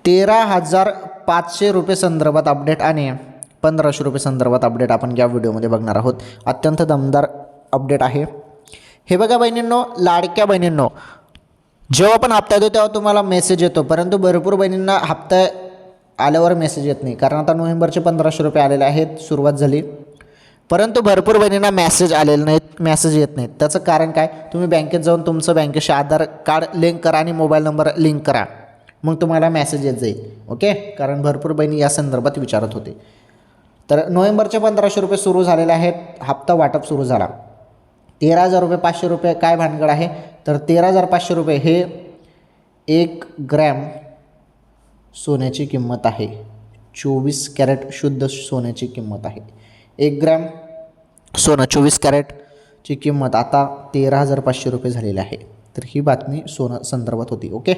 13,500 रुपये संदर्भात अपडेट आणि 1,500 रुपये संदर्भात अपडेट आपण या व्हिडिओमध्ये बघणार आहोत. अत्यंत दमदार अपडेट आहे हे. बघा बहिणींनो, लाडक्या बहिणींनो, जेव्हा पण हप्ता येतो तेव्हा तुम्हाला मेसेज येतो, परंतु भरपूर बहिणींना हप्ता आल्यावर मेसेज येत नाही. कारण आता नोव्हेंबरचे 1,500 रुपये आलेले आहेत, सुरुवात झाली, परंतु भरपूर बहिणींना मेसेज आलेले नाहीत, मेसेज येत नाहीत. त्याचं कारण काय? तुम्ही बँकेत जाऊन तुमचं बँकेशी आधार कार्ड लिंक करा आणि मोबाईल नंबर लिंक करा, मग तुम्हाला मेसेज येत जाईल. ओके, कारण भरपूर बहिणी या संदर्भात विचारत होते. तर नोव्हेंबरचे 1,500 रुपये सुरू झालेले आहेत, हप्ता वाटप सुरू झाला. 13,500 रुपये काय भानगड आहे? तर 13,500 रुपये हे 1 ग्रॅम सोन्याची किंमत आहे. 24 कॅरेट शुद्ध सोन्याची किंमत आहे. 1 ग्रॅम सोनं 24 कॅरेटची किंमत आता 13,500 रुपये झालेली आहे. तर ही बातमी सोनं संदर्भात होती. ओके.